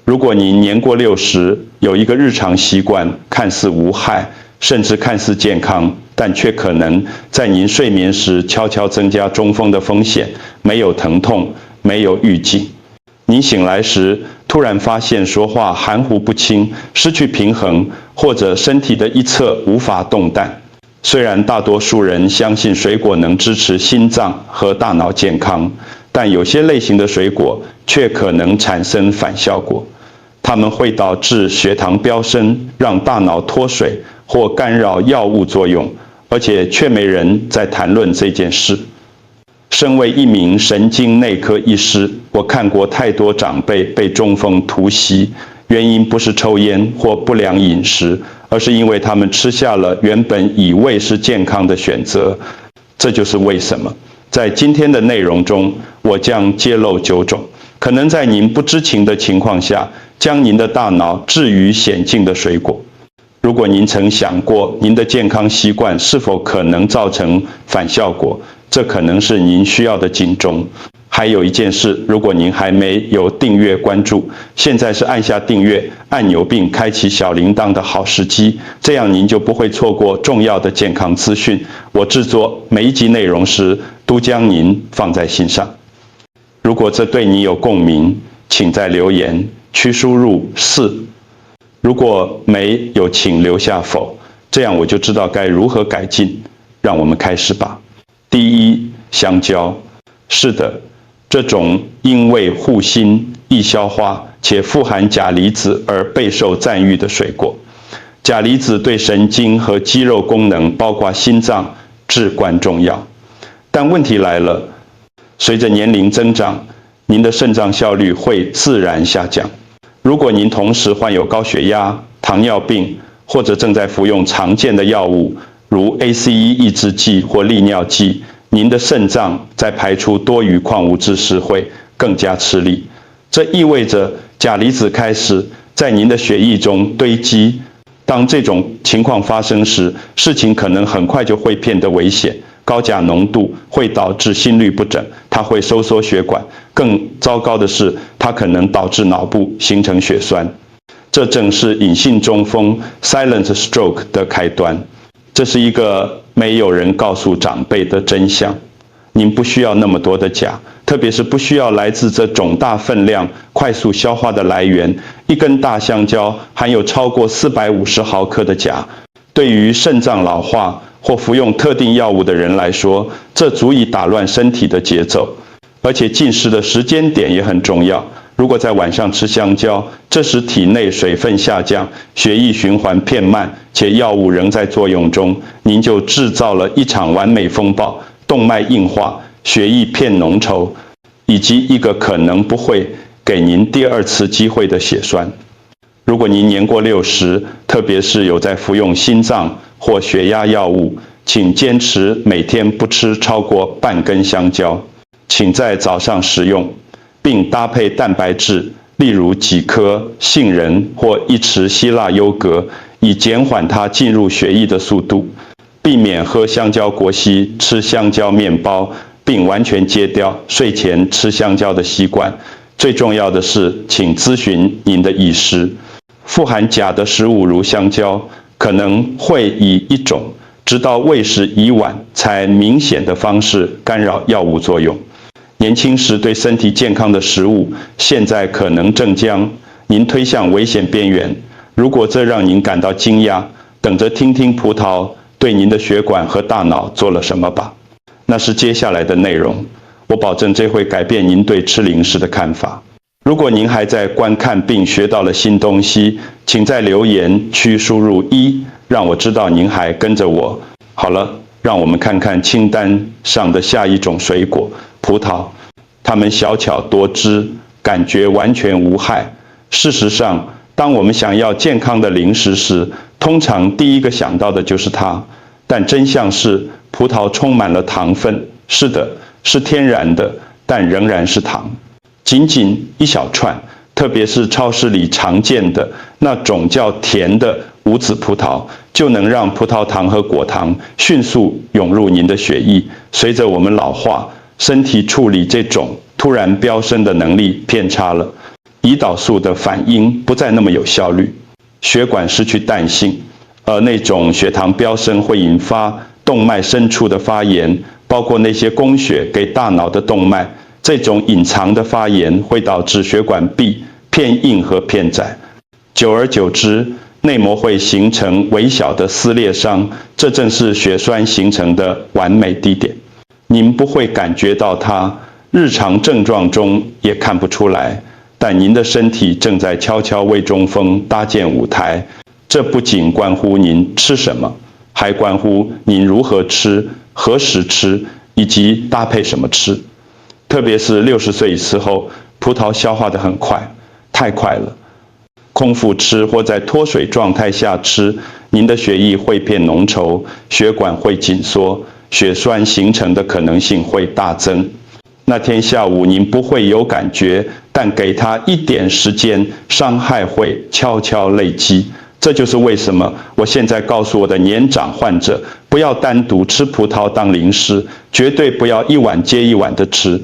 如果您年过60，有一个日常习惯，看似无害，甚至看似健康，但却可能在您睡眠时悄悄增加中风的风险，没有疼痛，没有预警。您醒来时，突然发现说话含糊不清，失去平衡，或者身体的一侧无法动弹。虽然大多数人相信水果能支持心脏和大脑健康，但有些类型的水果却可能产生反效果。它们会导致血糖飙升，让大脑脱水或干扰药物作用，而且却没人在谈论这件事。身为一名神经内科医师，我看过太多长辈被中风突袭，原因不是抽烟或不良饮食，而是因为他们吃下了原本以为是健康的选择。这就是为什么在今天的内容中，我将揭露9种可能在您不知情的情况下，将您的大脑置于险境的水果。如果您曾想过您的健康习惯是否可能造成反效果，这可能是您需要的警钟。还有一件事，如果您还没有订阅关注，现在是按下订阅按钮并开启小铃铛的好时机，这样您就不会错过重要的健康资讯。我制作每一集内容时，都将您放在心上。如果这对你有共鸣，请在留言区输入4。如果没有，请留下否，这样我就知道该如何改进。让我们开始吧。第一，香蕉。是的，这种因为护心、易消化且富含钾离子而备受赞誉的水果。钾离子对神经和肌肉功能，包括心脏，至关重要。但问题来了，随着年龄增长，您的肾脏效率会自然下降。如果您同时患有高血压、糖尿病，或者正在服用常见的药物，如 ACE 抑制剂或利尿剂，您的肾脏在排出多余矿物质时会更加吃力。这意味着钾离子开始在您的血液中堆积。当这种情况发生时，事情可能很快就会变得危险。高钾浓度会导致心律不整，它会收缩血管，更糟糕的是，它可能导致脑部形成血栓。这正是隐性中风 （silent stroke） 的开端。这是一个没有人告诉长辈的真相。您不需要那么多的钾，特别是不需要来自这种大分量、快速消化的来源。一根大香蕉含有超过450毫克的钾，对于肾脏老化或服用特定药物的人来说，这足以打乱身体的节奏。而且进食的时间点也很重要。如果在晚上吃香蕉，这时体内水分下降，血液循环变慢，且药物仍在作用中，您就制造了一场完美风暴，动脉硬化，血液变浓稠，以及一个可能不会给您第2次机会的血栓。如果您年过60，特别是有在服用心脏或血压药物，请坚持每天不吃超过半根香蕉，请在早上食用，并搭配蛋白质，例如几颗杏仁或1匙希腊优格，以减缓它进入血液的速度。避免喝香蕉果昔、吃香蕉面包，并完全戒掉睡前吃香蕉的习惯。最重要的是，请咨询您的医师。富含钾的食物如香蕉，可能会以一种直到喂食已晚才明显的方式干扰药物作用。年轻时对身体健康的食物，现在可能正将您推向危险边缘。如果这让您感到惊讶，等着听听葡萄对您的血管和大脑做了什么吧。那是接下来的内容，我保证这会改变您对吃零食的看法。如果您还在观看并学到了新东西，请在留言区输入1，让我知道您还跟着我。好了，让我们看看清单上的下一种水果——葡萄。它们小巧多汁，感觉完全无害。事实上，当我们想要健康的零食时，通常第一个想到的就是它。但真相是，葡萄充满了糖分。是的，是天然的，但仍然是糖。仅仅一小串，特别是超市里常见的那种叫甜的无籽葡萄，就能让葡萄糖和果糖迅速涌入您的血液。随着我们老化，身体处理这种突然飙升的能力变差了。胰岛素的反应不再那么有效率，血管失去弹性，而那种血糖飙升会引发动脉深处的发炎，包括那些供血给大脑的动脉，这种隐藏的发炎会导致血管壁偏硬和偏窄，久而久之，内膜会形成微小的撕裂伤，这正是血栓形成的完美地点。您不会感觉到它，日常症状中也看不出来，但您的身体正在悄悄为中风搭建舞台。这不仅关乎您吃什么，还关乎您如何吃、何时吃，以及搭配什么吃。特别是60岁之后，葡萄消化得很快，太快了。空腹吃或在脱水状态下吃，您的血液会变浓稠，血管会紧缩，血栓形成的可能性会大增。那天下午您不会有感觉，但给它一点时间，伤害会悄悄累积。这就是为什么我现在告诉我的年长患者，不要单独吃葡萄当零食，绝对不要一碗接一碗的吃，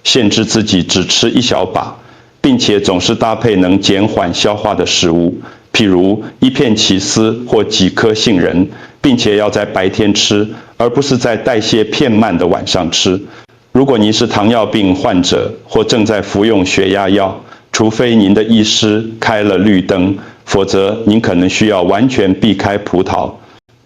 限制自己只吃一小把，并且总是搭配能减缓消化的食物，譬如一片起司或几颗杏仁，并且要在白天吃，而不是在代谢变慢的晚上吃。如果您是糖尿病患者或正在服用血压药，除非您的医师开了绿灯，否则您可能需要完全避开葡萄。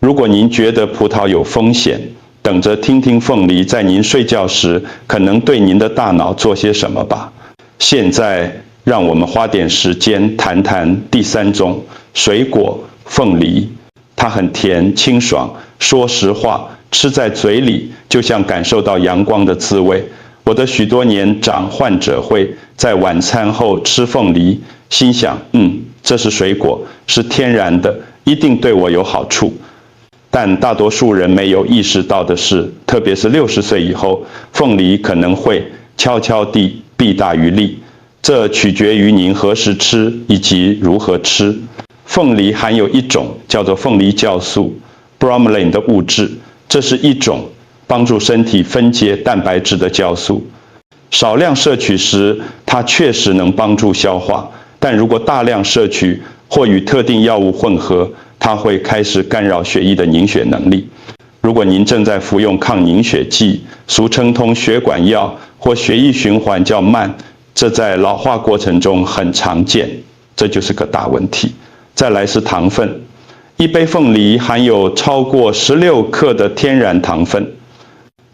如果您觉得葡萄有风险，等着听听凤梨在您睡觉时可能对您的大脑做些什么吧。现在让我们花点时间谈谈第3种水果——凤梨。它很甜清爽，说实话，吃在嘴里就像感受到阳光的滋味。我的许多年长患者会在晚餐后吃凤梨，心想，这是水果，是天然的，一定对我有好处。但大多数人没有意识到的是，特别是60岁以后，凤梨可能会悄悄地弊大于利。这取决于您何时吃以及如何吃。凤梨含有一种叫做凤梨酵素 （bromelain） 的物质，这是一种帮助身体分解蛋白质的酵素。少量摄取时，它确实能帮助消化，但如果大量摄取或与特定药物混合，它会开始干扰血液的凝血能力。如果您正在服用抗凝血剂，俗称通血管药，或血液循环较慢，这在老化过程中很常见，这就是个大问题。再来是糖分，一杯凤梨含有超过16克的天然糖分，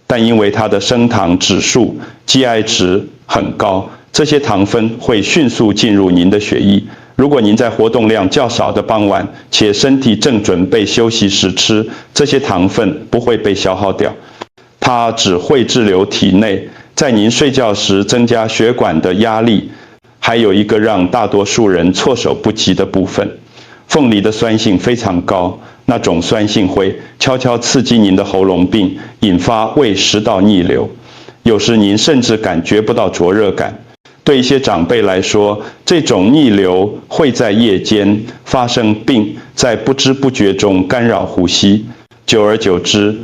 但因为它的升糖指数 GI 值很高，这些糖分会迅速进入您的血液。如果您在活动量较少的傍晚，且身体正准备休息时吃，这些糖分不会被消耗掉，它只会滞留体内，在您睡觉时增加血管的压力。还有一个让大多数人措手不及的部分，凤梨的酸性非常高，那种酸性会悄悄刺激您的喉咙病，引发胃食道逆流。有时您甚至感觉不到灼热感。对一些长辈来说，这种逆流会在夜间发生，并在不知不觉中干扰呼吸。久而久之，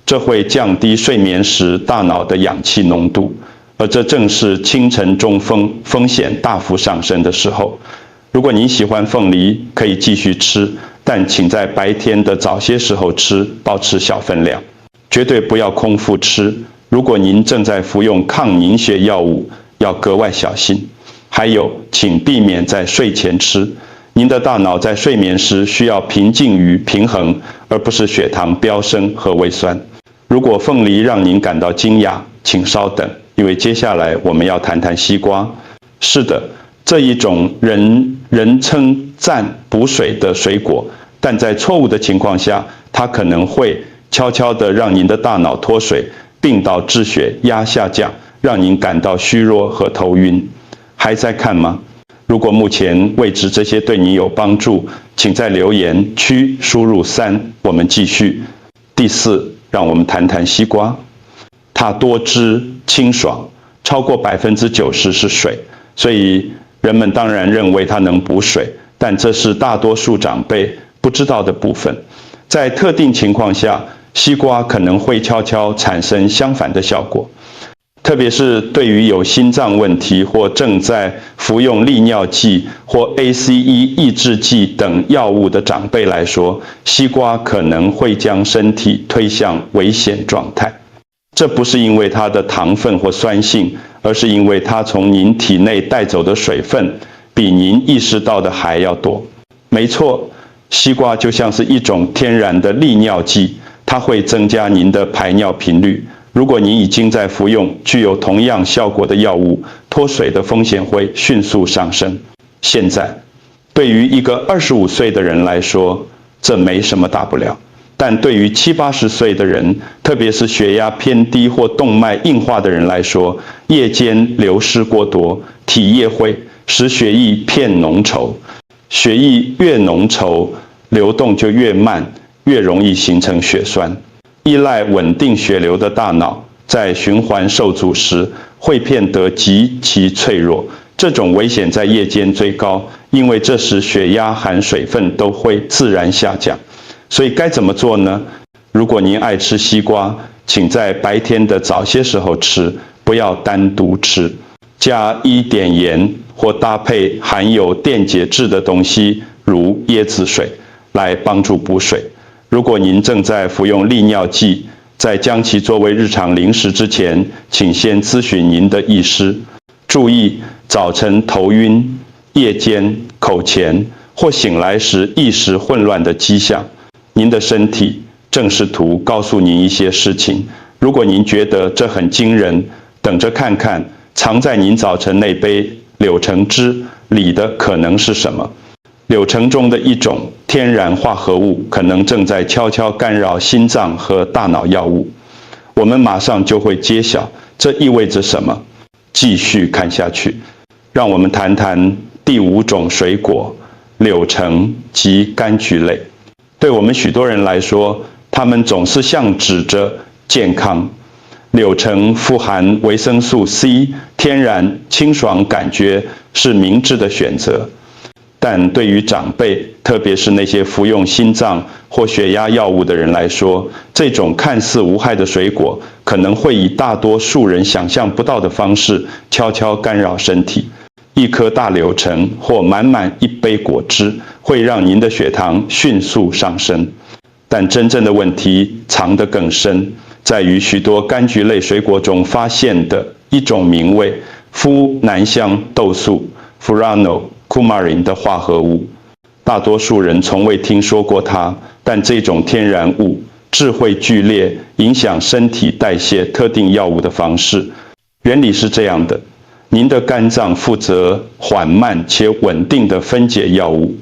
这会降低睡眠时大脑的氧气浓度，而这正是清晨中风风险大幅上升的时候。如果您喜欢凤梨，可以继续吃，但请在白天的早些时候吃，保持小分量，绝对不要空腹吃。如果您正在服用抗凝血药物，要格外小心。还有，请避免在睡前吃。您的大脑在睡眠时需要平静与平衡，而不是血糖飙升和胃酸。如果凤梨让您感到惊讶，请稍等，因为接下来我们要谈谈西瓜。是的，这一种人称赞补水的水果，但在错误的情况下，它可能会悄悄地让您的大脑脱水，并导致血压下降，让您感到虚弱和头晕。还在看吗？如果目前为止这些对你有帮助，请在留言区输入3，我们继续。第4，让我们谈谈西瓜。它多汁清爽，超过90%是水，所以人们当然认为它能补水，但这是大多数长辈不知道的部分。在特定情况下，西瓜可能会悄悄产生相反的效果。特别是对于有心脏问题或正在服用利尿剂或 ACE 抑制剂等药物的长辈来说，西瓜可能会将身体推向危险状态。这不是因为它的糖分或酸性，而是因为它从您体内带走的水分比您意识到的还要多。没错，西瓜就像是一种天然的利尿剂，它会增加您的排尿频率。如果您已经在服用具有同样效果的药物，脱水的风险会迅速上升。现在，对于一个25岁的人来说，这没什么大不了。但对于70、80岁的人，特别是血压偏低或动脉硬化的人来说，夜间流失过多，体液会使血液偏浓稠。血液越浓稠，流动就越慢，越容易形成血栓。依赖稳定血流的大脑，在循环受阻时，会变得极其脆弱。这种危险在夜间最高，因为这时血压含水分都会自然下降。所以该怎么做呢？如果您爱吃西瓜，请在白天的早些时候吃，不要单独吃，加1点盐或搭配含有电解质的东西，如椰子水，来帮助补水。如果您正在服用利尿剂，在将其作为日常零食之前，请先咨询您的医师。注意早晨头晕、夜间口乾或醒来时意识混乱的迹象。您的身体正试图告诉您一些事情。如果您觉得这很惊人，等着看看藏在您早晨那杯柳橙汁里的可能是什么。柳橙中的一种天然化合物可能正在悄悄干扰心脏和大脑药物。我们马上就会揭晓这意味着什么。继续看下去，让我们谈谈第5种水果——柳橙及柑橘类。对我们许多人来说，它们总是象指着健康。柳橙富含维生素 C， 天然清爽感觉是明智的选择。但对于长辈，特别是那些服用心脏或血压药物的人来说，这种看似无害的水果可能会以大多数人想象不到的方式悄悄干扰身体。一颗大柳橙或满满一杯果汁会让您的血糖迅速上升。但真正的问题藏得更深，在于许多柑橘类水果中发现的一种名为呋喃香豆素 （Furanocoumarin） 的化合物。大多数人从未听说过它，但这种天然物质会剧烈影响身体代谢特定药物的方式。原理是这样的：您的肝脏负责缓慢且稳定的分解药物，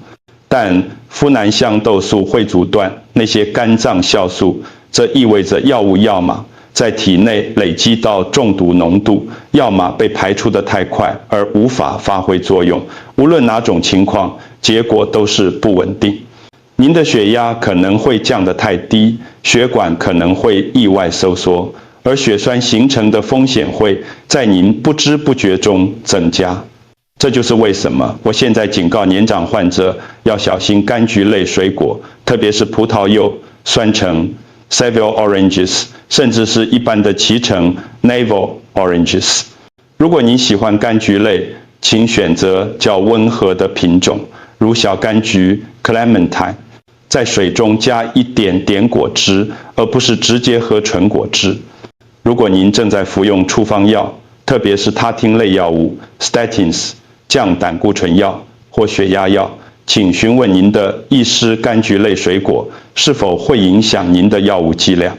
但呋喃香豆素会阻断那些肝脏酵素，这意味着药物要么在体内累积到中毒浓度，要么被排出得太快而无法发挥作用。无论哪种情况，结果都是不稳定。您的血压可能会降得太低，血管可能会意外收缩，而血栓形成的风险会在您不知不觉中增加。这就是为什么我现在警告年长患者要小心柑橘类水果，特别是葡萄柚、酸橙 （Seville oranges）， 甚至是一般的脐橙 （Navel oranges）。如果您喜欢柑橘类，请选择较温和的品种，如小柑橘 （Clementine）。在水中加一点点果汁，而不是直接喝纯果汁。如果您正在服用处方药，特别是他汀类药物 （statins）、降胆固醇药或血压药，请询问您的医师柑橘类水果是否会影响您的药物剂量。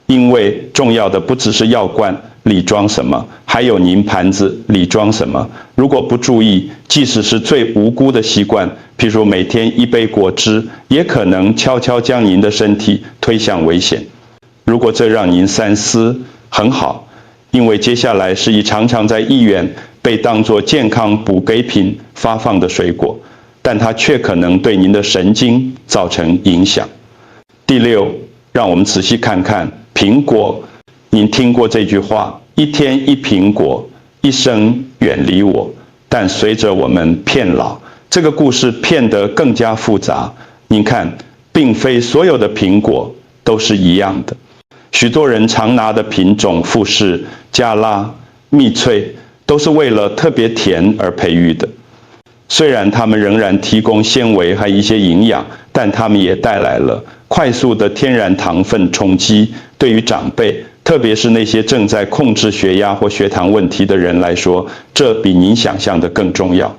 因为重要的不只是药罐里装什么，还有您盘子里装什么。如果不注意，即使是最无辜的习惯，譬如每天1杯果汁，也可能悄悄将您的身体推向危险。如果这让您三思，很好，因为接下来是常常在医院被当作健康补给品发放的水果，但它却可能对您的神经造成影响。第6，让我们仔细看看苹果。您听过这句话：一天一苹果，一生远离我。但随着我们变老，这个故事变得更加复杂。您看，并非所有的苹果都是一样的。许多人常拿的品种富士、加拉、蜜萃，都是为了特别甜而培育的。虽然它们仍然提供纤维和一些营养，但它们也带来了快速的天然糖分冲击。对于长辈，特别是那些正在控制血压或血糖问题的人来说，这比您想象的更重要。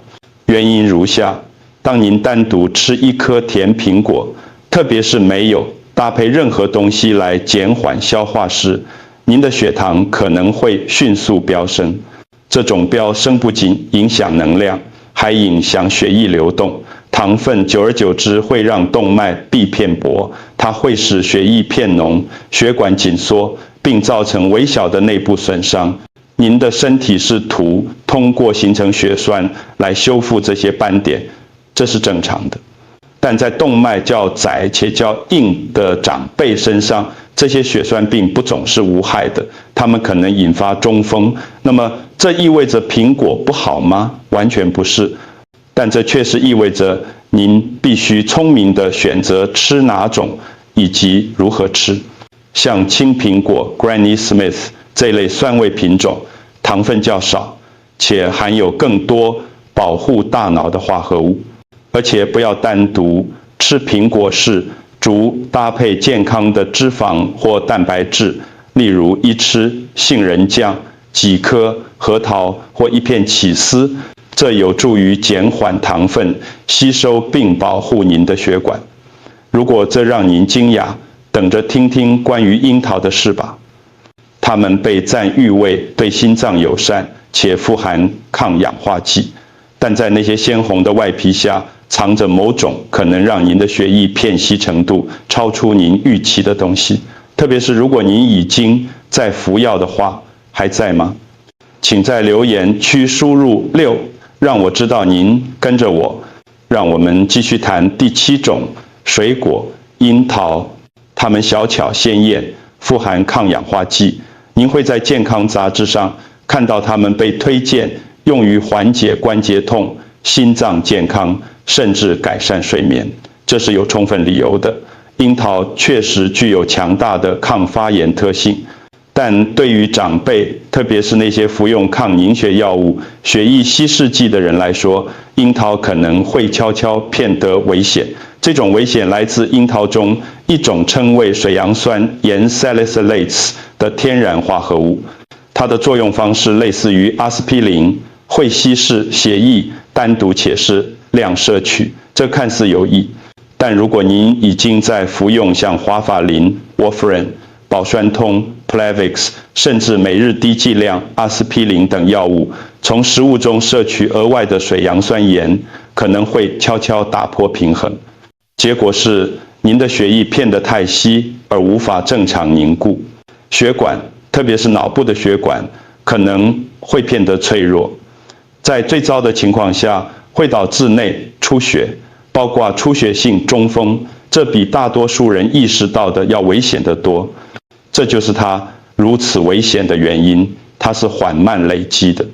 原因如下：当您单独吃一颗甜苹果，特别是没有搭配任何东西来减缓消化时，您的血糖可能会迅速飙升。这种飙升不仅影响能量，还影响血液流动。糖分久而久之会让动脉壁片薄，它会使血液片脓，血管紧缩，并造成微小的内部损伤。您的身体试图通过形成血栓来修复这些斑点，这是正常的。但在动脉较窄且较硬的长辈身上，这些血栓并不总是无害的，它们可能引发中风。那么，这意味着苹果不好吗？完全不是。但这确实意味着您必须聪明地选择吃哪种以及如何吃。像青苹果 Granny Smith 这类酸味品种，糖分较少，且含有更多保护大脑的化合物。而且不要单独吃苹果时，逐搭配健康的脂肪或蛋白质，例如一吃杏仁酱、几颗核桃或一片起司，这有助于减缓糖分吸收并保护您的血管。如果这让您惊讶，等着听听关于樱桃的事吧。它们被赞誉为对心脏友善且富含抗氧化剂，但在那些鲜红的外皮下藏着某种可能让您的血液片析程度超出您预期的东西。特别是如果您已经在服药的话，还在吗？请在留言区输入6，让我知道您跟着我。让我们继续谈第7种水果——樱桃。它们小巧鲜艳，富含抗氧化剂。您会在健康杂志上看到它们被推荐用于缓解关节痛、心脏健康，甚至改善睡眠。这是有充分理由的。樱桃确实具有强大的抗发炎特性，但对于长辈，特别是那些服用抗凝血药物、血液稀释剂的人来说，樱桃可能会悄悄变得危险。这种危险来自樱桃中一种称为水杨酸盐 salicylates 的天然化合物，它的作用方式类似于阿司匹林，会稀释血液，单独且是量摄取，这看似有益。但如果您已经在服用像华法林 warfarin、保酸通 Plavix， 甚至每日低剂量阿司匹林等药物，从食物中摄取额外的水杨酸盐，可能会悄悄打破平衡。结果是您的血液变得太稀，而无法正常凝固。血管，特别是脑部的血管，可能会变得脆弱。在最糟的情况下，会导致内出血，包括出血性中风，这比大多数人意识到的要危险得多。这就是它如此危险的原因，它是缓慢累积的。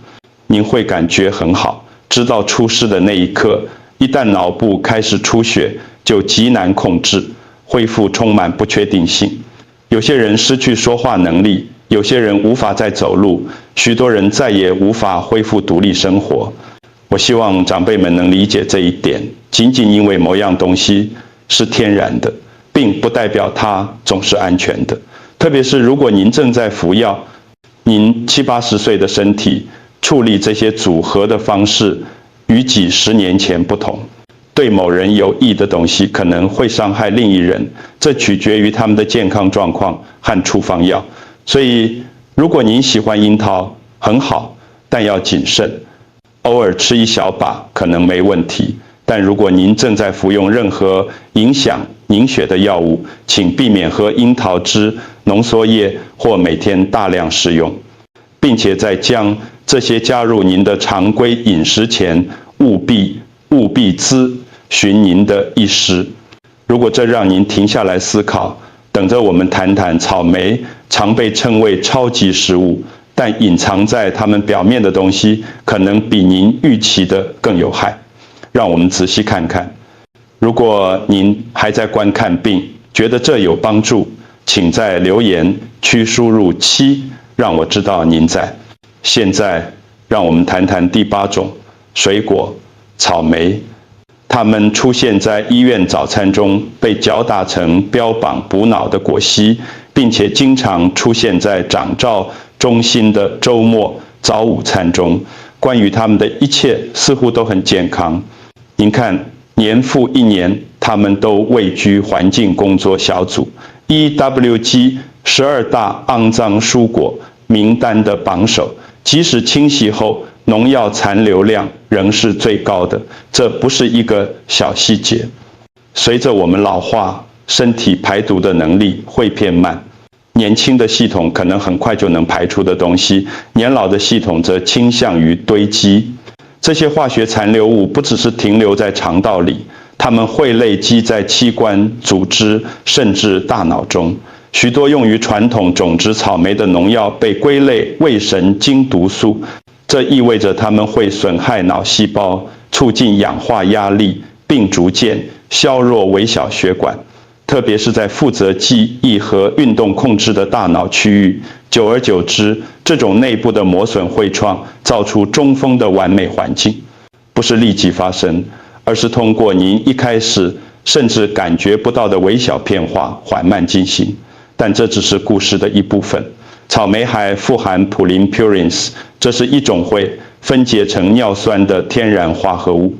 您会感觉很好，直到出事的那一刻。一旦脑部开始出血，就极难控制，恢复充满不确定性。有些人失去说话能力，有些人无法再走路，许多人再也无法恢复独立生活。我希望长辈们能理解这一点，仅仅因为某样东西是天然的，并不代表它总是安全的。特别是如果您正在服药，您70、80岁的身体处理这些组合的方式与几10年前不同。对某人有益的东西可能会伤害另一人，这取决于他们的健康状况和处方药。所以，如果您喜欢樱桃，很好，但要谨慎。偶尔吃一小把可能没问题，但如果您正在服用任何影响凝血的药物，请避免喝樱桃汁、浓缩液或每天大量食用，并且在将这些加入您的常规饮食前，务必咨询您的医师。如果这让您停下来思考，等着我们谈谈草莓常被称为超级食物，但隐藏在它们表面的东西可能比您预期的更有害。让我们仔细看看。如果您还在观看并觉得这有帮助，请在留言区输入7，让我知道您在。现在，让我们谈谈第8种水果——草莓。它们出现在医院早餐中，被搅打成标榜补脑的果昔，并且经常出现在长照中心的周末早午餐中。关于它们的一切似乎都很健康。您看，年复一年，他们都位居环境工作小组 EWG 12大肮脏蔬果名单的榜首，即使清洗后，农药残留量仍是最高的，这不是一个小细节。随着我们老化，身体排毒的能力会变慢。年轻的系统可能很快就能排出的东西，年老的系统则倾向于堆积。这些化学残留物不只是停留在肠道里，它们会累积在器官、组织，甚至大脑中。许多用于传统种植草莓的农药被归类为神经毒素，这意味着它们会损害脑细胞，促进氧化压力，并逐渐削弱微小血管，特别是在负责记忆和运动控制的大脑区域。久而久之，这种内部的磨损会创造出中风的完美环境，不是立即发生，而是通过您一开始甚至感觉不到的微小变化缓慢进行。但这只是故事的一部分。草莓还富含普林 purines， 这是一种会分解成尿酸的天然化合物。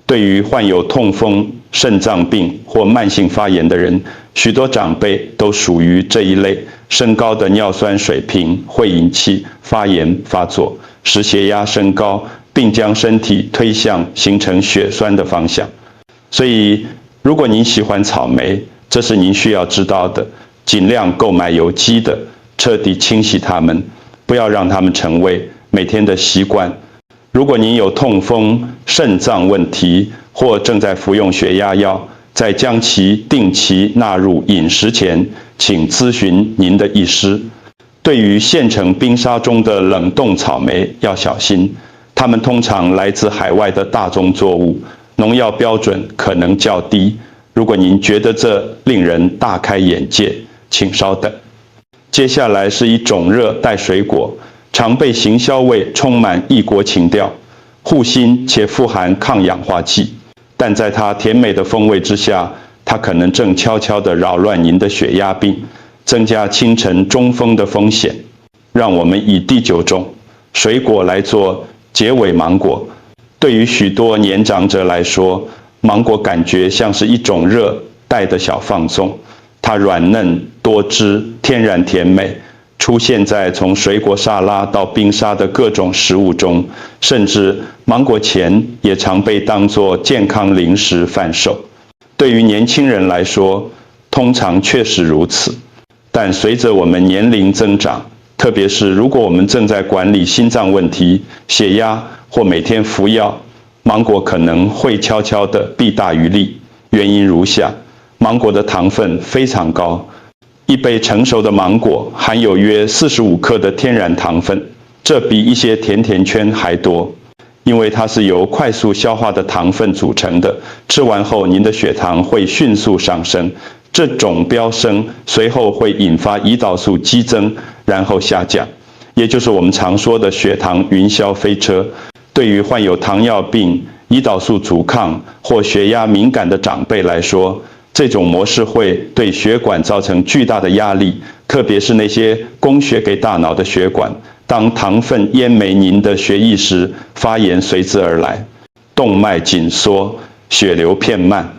对于患有痛风、肾脏病或慢性发炎的人，许多长辈都属于这一类。升高的尿酸水平会引起发炎发作，使血压升高，并将身体推向形成血栓的方向。所以，如果您喜欢草莓，这是您需要知道的。尽量购买有机的，彻底清洗它们，不要让它们成为每天的习惯。如果您有痛风、肾脏问题，或正在服用血压药，在将其定期纳入饮食前，请咨询您的医师。对于现成冰沙中的冷冻草莓要小心，它们通常来自海外的大宗作物，农药标准可能较低。如果您觉得这令人大开眼界，请稍等。接下来是一种热带水果，常被行销为充满异国情调、护心且富含抗氧化剂，但在它甜美的风味之下，它可能正悄悄地扰乱您的血压病，增加清晨中风的风险。让我们以第9种水果来做结尾。芒果。对于许多年长者来说，芒果感觉像是一种热带的小放纵。它软嫩多汁，天然甜美，出现在从水果沙拉到冰沙的各种食物中，甚至芒果乾也常被当作健康零食贩售。对于年轻人来说，通常确实如此。但随着我们年龄增长，特别是如果我们正在管理心脏问题、血压或每天服药，芒果可能会悄悄地弊大于利。原因如下：芒果的糖分非常高，一杯成熟的芒果含有约45克的天然糖分，这比一些甜甜圈还多。因为它是由快速消化的糖分组成的，吃完后您的血糖会迅速上升，这种飙升随后会引发胰岛素激增，然后下降，也就是我们常说的血糖云霄飞车。对于患有糖尿病、胰岛素阻抗或血压敏感的长辈来说，这种模式会对血管造成巨大的压力，特别是那些供血给大脑的血管。当糖分淹没您的血液时，发炎随之而来，动脉紧缩，血流变慢。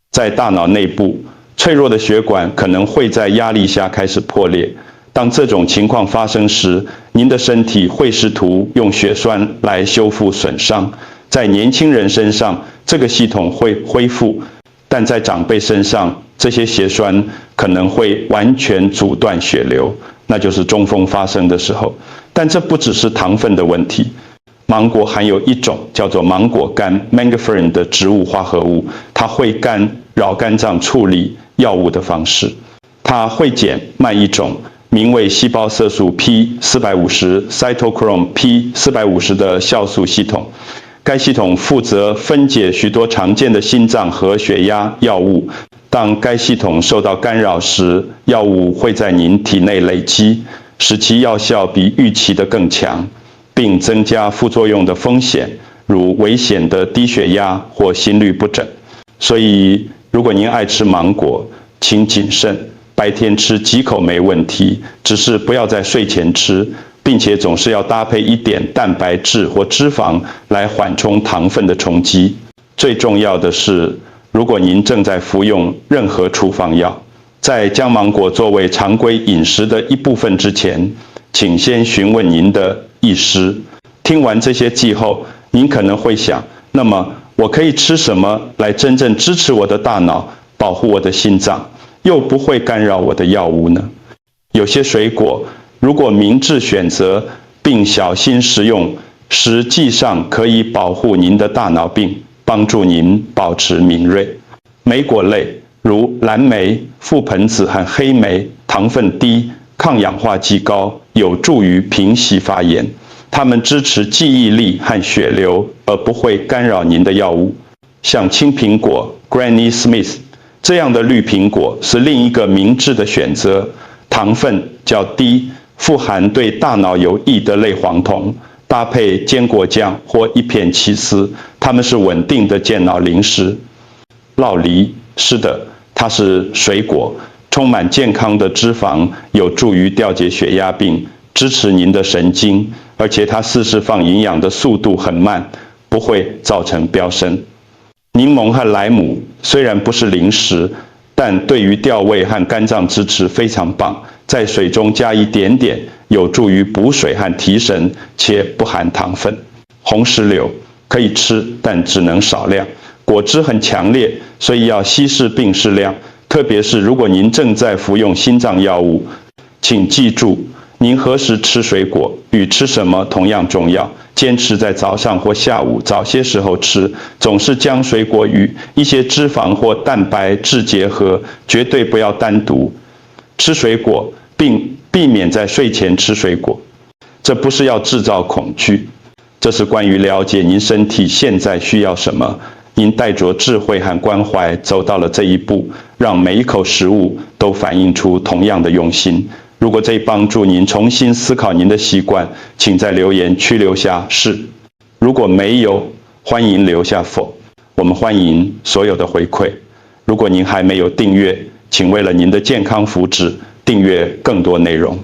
在大脑内部，脆弱的血管可能会在压力下开始破裂。当这种情况发生时，您的身体会试图用血栓来修复损伤。在年轻人身上，这个系统会恢复，但在长辈身上，这些血栓可能会完全阻断血流，那就是中风发生的时候。但这不只是糖分的问题。芒果含有一种叫做芒果苷 （mangofin） 的植物化合物，它会干扰肝脏处理药物的方式。它会减慢一种名为细胞色素 P450 cytochrome P450 的酵素系统。该系统负责分解许多常见的心脏和血压药物。当该系统受到干扰时，药物会在您体内累积，使其药效比预期的更强。并增加副作用的风险，如危险的低血压或心律不整。所以，如果您爱吃芒果，请谨慎，白天吃几口没问题，只是不要在睡前吃，并且总是要搭配一点蛋白质或脂肪来缓冲糖分的冲击。最重要的是，如果您正在服用任何处方药，在将芒果作为常规饮食的一部分之前，请先询问您的医师。听完这些记后，您可能会想，那么我可以吃什么来真正支持我的大脑，保护我的心脏，又不会干扰我的药物呢？有些水果，如果明智选择并小心食用，实际上可以保护您的大脑病，帮助您保持敏锐。莓果类如蓝莓、覆盆子和黑莓，糖分低，抗氧化剂高，有助于平息发炎。它们支持记忆力和血流，而不会干扰您的药物。像青苹果 Granny Smith 这样的绿苹果是另一个明智的选择，糖分较低，富含对大脑有益的类黄酮，搭配坚果酱或一片起司，它们是稳定的健脑零食。酪梨，是的，它是水果，充满健康的脂肪，有助于调节血压病，支持您的神经，而且它释放营养的速度很慢，不会造成飙升。柠檬和莱姆虽然不是零食，但对于调胃和肝脏支持非常棒，在水中加一点点，有助于补水和提神，且不含糖分。红石榴可以吃，但只能少量，果汁很强烈，所以要稀释并适量，特别是如果您正在服用心脏药物，请记住，您何时吃水果与吃什么同样重要。坚持在早上或下午早些时候吃，总是将水果与一些脂肪或蛋白质结合，绝对不要单独吃水果，并避免在睡前吃水果。这不是要制造恐惧，这是关于了解您身体现在需要什么。您带着智慧和关怀走到了这一步，让每一口食物都反映出同样的用心。如果这帮助您重新思考您的习惯，请在留言区留下是。如果没有，欢迎留下否。我们欢迎所有的回馈。如果您还没有订阅，请为了您的健康福祉订阅更多内容。